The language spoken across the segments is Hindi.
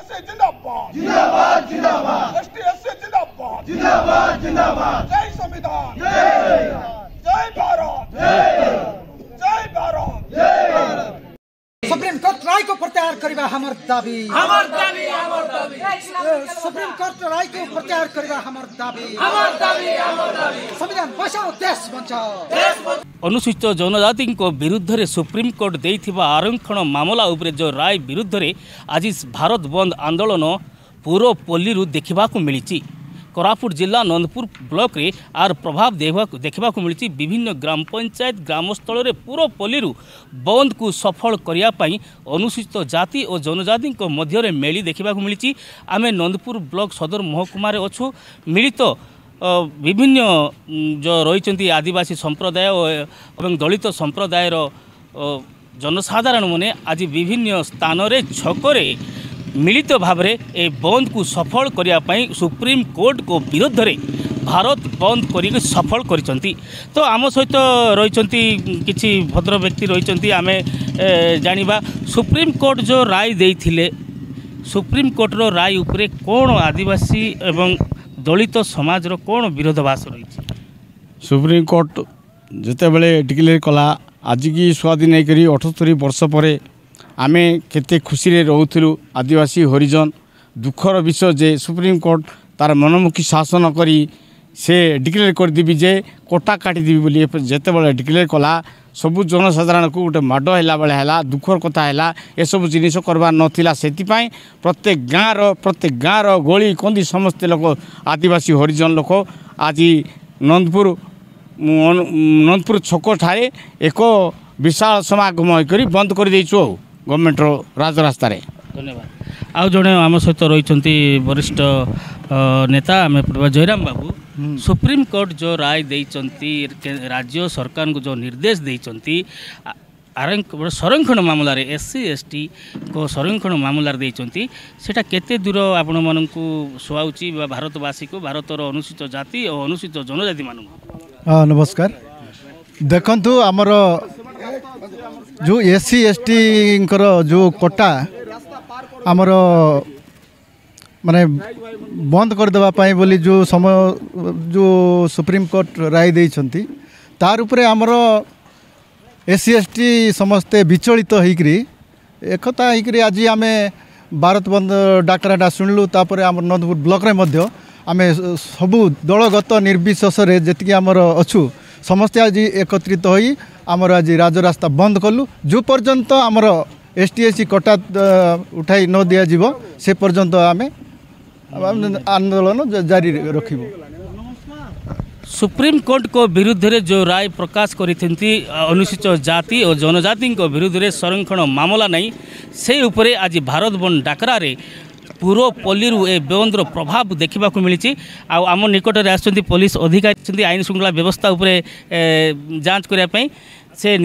एसटीएससी जिंदाबाद जिंदाबाद जिंदाबाद एसटीएससी जिंदाबाद जिंदाबाद जिंदाबाद जय संविधान जय जय भारत जय जय भारत जय भारत। सुप्रीम कोर्ट राय को प्रत्याहार करवा हमर दाबी सुप्रीम कोर्ट राय को प्रत्याहार करवा हमर दाबी संविधान बचाओ देश बचाओ। अनुसूचित जनजाति विरुद्ध रे सुप्रीम कोर्ट देइथिबा आरक्षण मामला उपरे जो राय विरुद्ध रे आज भारत बंद आंदोलन पूरा पल्ली देखा मिली। कोरापुट जिला नंदपुर ब्लॉक रे आर प्रभाव देखा मिली। विभिन्न ग्राम पंचायत ग्रामस्थल रे पूरा पल्ली बंद को सफल करने अनुसूचित जाति और जनजाति मध्य मेली देखा मिली। आमे नंदपुर ब्लॉक सदर महकुमा अच्छु मिलित विभिन्न जो रही आदिवासी संप्रदाय और दलित संप्रदायर जनसाधारण मैंने आज विभिन्न स्थान रे छकरे मिलित भाव में ए बंद को सफल करने सुप्रीम कोर्ट को विरोध में भारत बंद कर सफल करिसंती। तो आम सहित रही किसी भद्र व्यक्ति रही आम जानिबा सुप्रीम कोर्ट जो राय देइथिले सुप्रीम कोर्ट रो राय उपरे कौन आदिवासी एवं दलित समाज रो कौन विरोधाभास रही? सुप्रीम कोर्ट जिते बड़े डिक्लेयर कला आज की स्वाधीन होकर 78 वर्ष पर आमे केते खुशी रे रहूथिलु आदिवासी हरिजन दुखर विषय जे सुप्रीम कोर्ट तार मनमुखी शासन करी से डिक्लेयर कर देबी जे कोटा काटी देबी बोली जेते बड़े डिक्लेयर कला सबु जनसाधारण को गोटे माड़ है बेले है दुखर कथा है ये सब जिनिस करवा नाला से प्रत्येक गाँव गली कंदी समस्ते लोक आदिवासी हरिजन लोक आज नंदपुर छक ठारे एक विशाल समागम होकर बंद कर देचु गवर्नमेंट राजरास्ता। धन्यवाद। आउ जड़े आम सहित रही वरिष्ठ नेता आम जयराम बाबू सुप्रीम कोर्ट जो राय देइचंती राज्य सरकार को जो निर्देश देइचंती संरक्षण मामला रे एससी एसटी को संरक्षण मामला देइचंती सेटा केते दूर आपण मानकु सुआउची भारतवासी को भारतर अनुसूचित जाति और अनुसूचित जनजाति मानकु? नमस्कार। देखंतु आमर जो एससी एसटी जो कोटा आमर माने बंद करदेवा बोली जो समय जो सुप्रीम कोर्ट राय देइछंती तार उपरे आमर एससी एसटी समस्ते विचलित होइकरी एकता होइकरी आज आमे भारत बंद डाकराटा शुणिलु। तापर आम नंदपुर ब्लॉक रे मध्य आमे सबु दलगत निर्विशेष रे जेतिकी आमर अछु समस्ते आज एकत्रित होई आमर आज राजरास्ता बंद कलु। जो पर्यंत आमर एसटीएससी कोटा उठाई न दिया जीवो से पर्यंत आमे आंदोलन जारी रखिबो। सुप्रीम कोर्ट को विरुद्ध रे जो राय प्रकाश करिथंती अनुसूचित जाति और जनजाति विरुद्ध रे संरक्षण मामला नहीं से उपरे आज भारत बंद डाकरा रे पूरा पल्ली ए बंद प्रभाव देखा मिली। आम निकट में आसुँच पुलिस अधिकारी आईन श्रृंखला व्यवस्था उपरे जांच करने से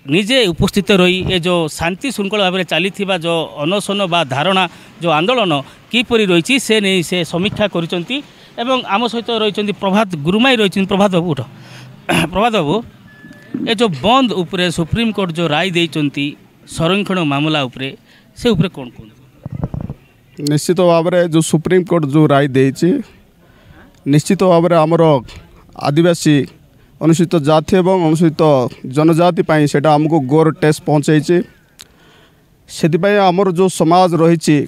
निजे उपस्थित रही ए जो शांति श्रृंखला भाव में चली जो अनशन बा धारणा जो आंदोलन किपरि रही से नहीं से समीक्षा करिसंती। एवं आम सहित रही प्रभात गुरुमाई रही प्रभात बाबू उठ प्रभात बाबू ए जो बंद उपरे सुप्रीम कोर्ट जो राय देइचंती संरक्षण मामला उपरे से उपरे कौन कौन? निश्चित भाव में जो सुप्रीम कोर्ट जो राय देइछि निश्चित भाव में आमर आदिवासी अनुसूचित जाति एवं अनुसूचित जनजाति पाई सेटा हमको गोर टेस्ट पहुँचाई से आमर जो समाज रही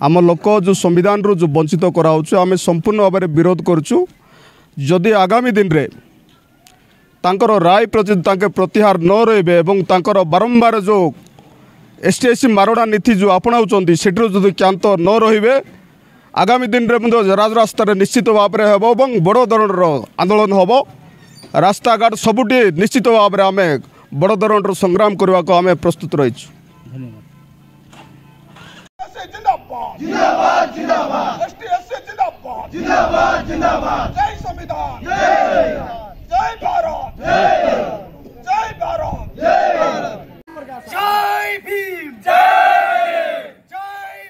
आम लोक जो संविधान रो जो वंचित कराऊँ आम संपूर्ण भाव में विरोध करुचु। जदि आगामी दिन रे तांकर राय प्रति प्रत्याहार न रहे एवं तांकर बारंबार जो एसटीएससी मारଣା नीति जो अपनाऊँ से क्रांत न रे आगामी दिन में राजरास्ता निश्चित भाव में हम और बड़ धरणर आंदोलन हम रास्ता घाट सबुटी निश्चित भाव में आम बड़ धरणर संग्राम करने को आम प्रस्तुत रही। जिंदाबाद जिंदाबाद जिंदाबाद एसटीएससी जिंदाबाद जिंदाबाद जिंदाबाद जय संविधान जय जय भारत जय जय भारत जय भारत। जय भीम जय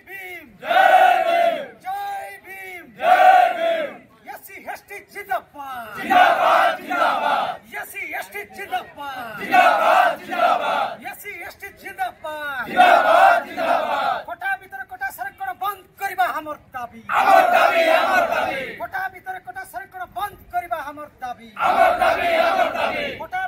भीम जय भीम जय भीम जय भीम। एससी एसटी जिंदाबाद जिंदाबाद जिंदाबाद एससी एसटी जिंदाबाद जिंदाबाद जिंदाबाद एससी एसटी जिंदाबाद जिंदाबाद जिंदाबाद। हमर दाबी আমার দাবি আমার দাবি कोटा भीतर कोटा सरकार बंद करवा हमर दाबी আমার দাবি আমার দাবি कोटा